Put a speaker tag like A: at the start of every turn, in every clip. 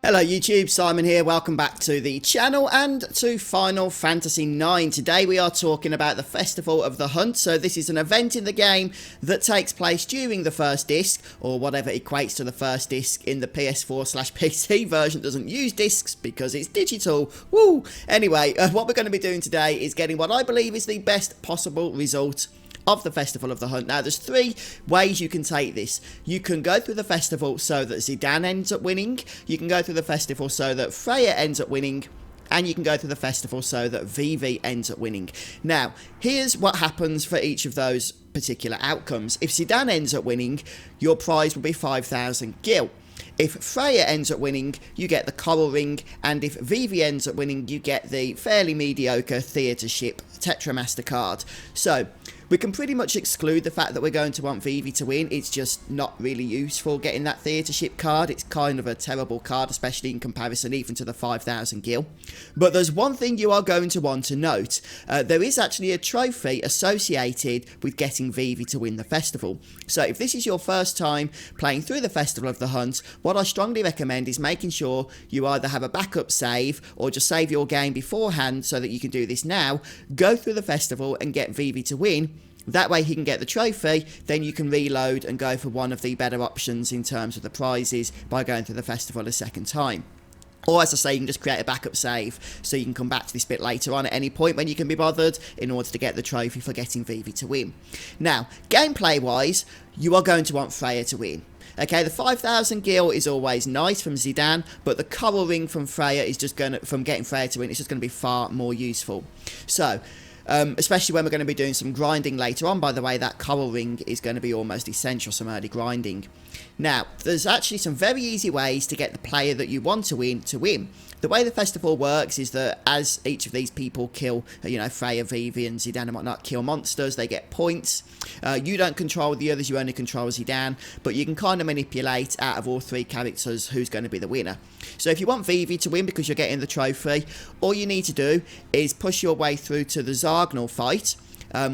A: Hello YouTube, Simon here, welcome back to the channel and to Final Fantasy IX. Today we are talking about the Festival of the Hunt. So this is an event in the game that takes place during the first disc, or whatever equates to the first disc in the PS4/PC version. Doesn't use discs because it's digital. Woo! Anyway, what we're going to be doing today is getting what I believe is the best possible result of the Festival of the Hunt. Now there's three ways you can take this. You can go through the festival so that Zidane ends up winning, you can go through the festival so that Freya ends up winning, and you can go through the festival so that Vivi ends up winning. Now here's what happens for each of those particular outcomes. If Zidane ends up winning, your prize will be 5,000 gil. If Freya ends up winning, you get the coral ring, and if Vivi ends up winning, you get the fairly mediocre theatre ship Tetramaster card. So we can pretty much exclude the fact that we're going to want Vivi to win. It's just not really useful getting that theatre ship card. It's kind of a terrible card, especially in comparison even to the 5,000 gil. But there's one thing you are going to want to note. There is actually a trophy associated with getting Vivi to win the festival. So if this is your first time playing through the Festival of the Hunt, what I strongly recommend is making sure you either have a backup save or just save your game beforehand so that you can do this now. Go through the festival and get Vivi to win. That way he can get the trophy, then you can reload and go for one of the better options in terms of the prizes by going through the festival a second time. Or as I say, you can just create a backup save so you can come back to this bit later on at any point when you can be bothered in order to get the trophy for getting Vivi to win. Now, gameplay wise, you are going to want Freya to win. Okay, the 5,000 gil is always nice from Zidane, but the coral ring from Freya is just going to, from getting Freya to win, it's just going to be far more useful. So, especially when we're going to be doing some grinding later on. By the way, that coral ring is going to be almost essential, some early grinding. Now, there's actually some very easy ways to get the player that you want to win to win. The way the festival works is that as each of these people kill, Freya, Vivi and Zidane and whatnot, kill monsters, they get points. You don't control the others, you only control Zidane, but you can kind of manipulate out of all three characters who's going to be the winner. So if you want Vivi to win because you're getting the trophy, all you need to do is push your way through to the Zargnal fight,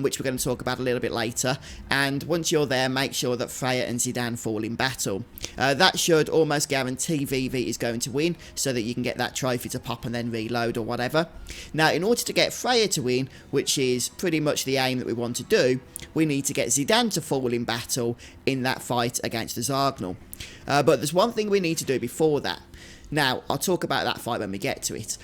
A: which we're going to talk about a little bit later, and once you're there, make sure that Freya and Zidane fall in battle. That should almost guarantee Vivi is going to win, so that you can get that trophy to pop and then reload or whatever. Now, in order to get Freya to win, which is pretty much the aim that we want to do, we need to get Zidane to fall in battle in that fight against the Zargnal. But there's one thing we need to do before that. Now, I'll talk about that fight when we get to it.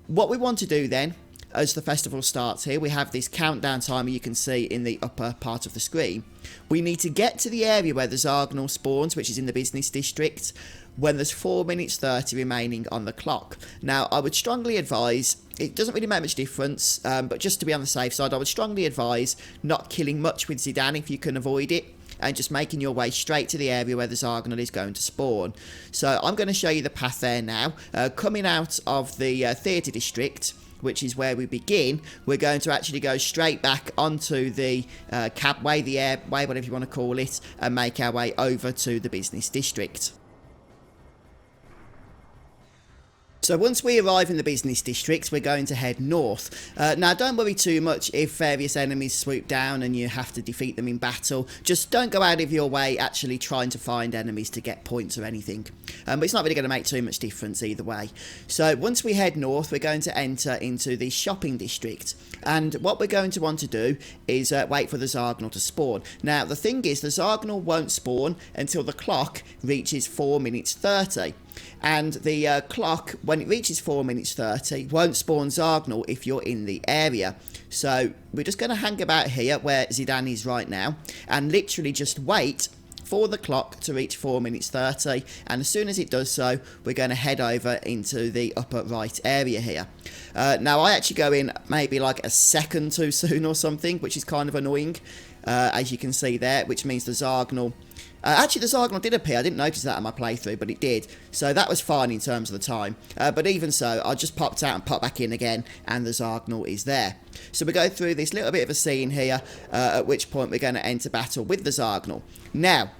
A: What we want to do then, as the festival starts here, we have this countdown timer you can see in the upper part of the screen. We need to get to the area where the Zargnal spawns, which is in the business district, when there's 4 minutes 30 remaining on the clock. Now, I would strongly advise, it doesn't really make much difference, but just to be on the safe side, I would strongly advise not killing much with Zidane if you can avoid it, and just making your way straight to the area where the Zargnal is going to spawn. So I'm going to show you the path there now. Coming out of the theatre district, which is where we begin, we're going to actually go straight back onto the cabway, the airway, whatever you want to call it, and make our way over to the business district. So once we arrive in the business district, we're going to head north. Now, don't worry too much if various enemies swoop down and you have to defeat them in battle. Just don't go out of your way actually trying to find enemies to get points or anything. But it's not really going to make too much difference either way. So once we head north, we're going to enter into the shopping district. And what we're going to want to do is wait for the Zargnal to spawn. Now, the thing is, the Zargnal won't spawn until the clock reaches 4 minutes 30. And the clock, when it reaches 4 minutes 30, won't spawn Zargnal if you're in the area. So we're just going to hang about here where Zidane is right now, and literally just wait for the clock to reach 4 minutes 30, and as soon as it does so, we're going to head over into the upper right area here. Now, I actually go in maybe like a second too soon or something, which is kind of annoying, as you can see there, which means the Zargnal... actually, the Zargnal did appear. I didn't notice that in my playthrough, but it did. So that was fine in terms of the time. But even so, I just popped out and popped back in again, and the Zargnal is there. So we go through this little bit of a scene here, at which point we're going to enter battle with the Zargnal. Now,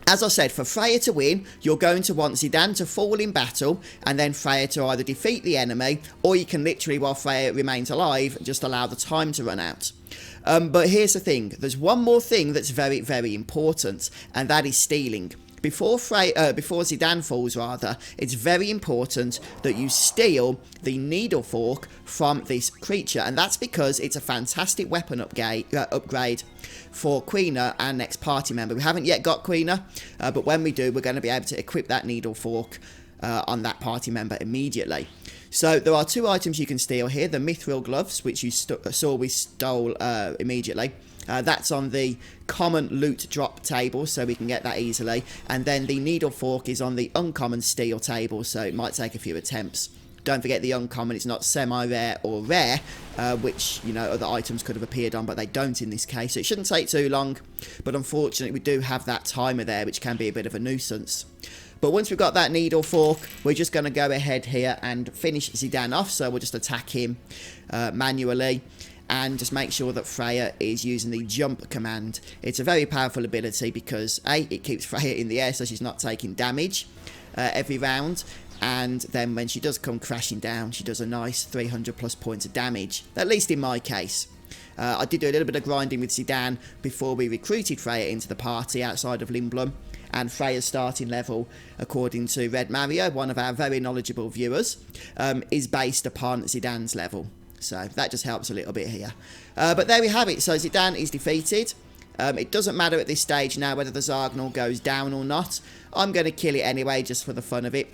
A: as I said, for Freya to win, you're going to want Zidane to fall in battle, and then Freya to either defeat the enemy, or you can literally, while Freya remains alive, just allow the time to run out. But here's the thing, there's one more thing that's very, very important, and that is stealing. before Zidane falls, it's very important that you steal the needle fork from this creature, and that's because it's a fantastic weapon upgrade for Queena, our next party member. We haven't yet got Queena, but when we do, we're going to be able to equip that needle fork on that party member immediately. So there are 2 items you can steal here: the mithril gloves, which you saw we stole immediately. That's on the common loot drop table, so we can get that easily. And then the needle fork is on the uncommon steal table, so it might take a few attempts. Don't forget the uncommon, it's not semi-rare or rare, which, you know, other items could have appeared on, but they don't in this case. So it shouldn't take too long, but unfortunately we do have that timer there, which can be a bit of a nuisance. But once we've got that needle fork, we're just going to go ahead here and finish Zidane off. So we'll just attack him manually. And just make sure that Freya is using the jump command. It's a very powerful ability because A, it keeps Freya in the air so she's not taking damage every round. And then when she does come crashing down, she does a nice 300 plus points of damage, at least in my case. I did do a little bit of grinding with Zidane before we recruited Freya into the party outside of Limblum. And Freya's starting level, according to Red Mario, one of our very knowledgeable viewers, is based upon Zidane's level. So that just helps a little bit here. But there we have it. So Zidane is defeated. It doesn't matter at this stage now whether the Zargnal goes down or not. I'm going to kill it anyway, just for the fun of it.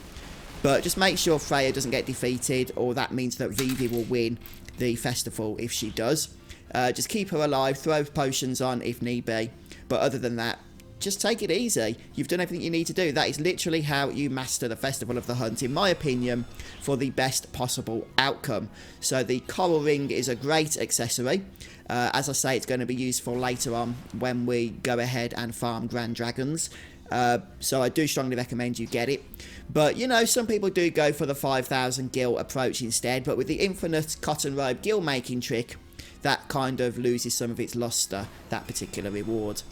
A: But just make sure Freya doesn't get defeated, or that means that Vivi will win the festival if she does. Just keep her alive, throw potions on if need be. But other than that, just take it easy. You've done everything you need to do. That is literally how you master the Festival of the Hunt, in my opinion, for the best possible outcome. So the coral ring is a great accessory. As I say, it's going to be useful later on when we go ahead and farm Grand Dragons. So I do strongly recommend you get it. But, you know, some people do go for the 5,000 gil approach instead. But with the infinite cotton robe gil making trick, that kind of loses some of its luster, that particular reward.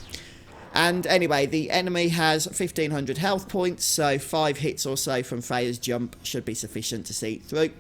A: And anyway, the enemy has 1,500 health points, so 5 hits or so from Freya's jump should be sufficient to see it through.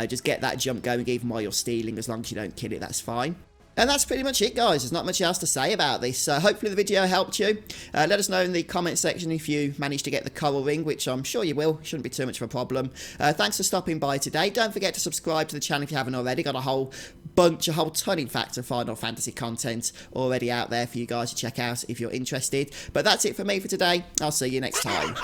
A: Just get that jump going even while you're stealing. As long as you don't kill it, that's fine. And that's pretty much it, guys. There's not much else to say about this. So hopefully the video helped you. Let us know in the comment section if you managed to get the coral ring, which I'm sure you will. Shouldn't be too much of a problem. Thanks for stopping by today. Don't forget to subscribe to the channel if you haven't already. Got a whole ton, in fact, of Final Fantasy content already out there for you guys to check out if you're interested. But that's it for me for today. I'll see you next time.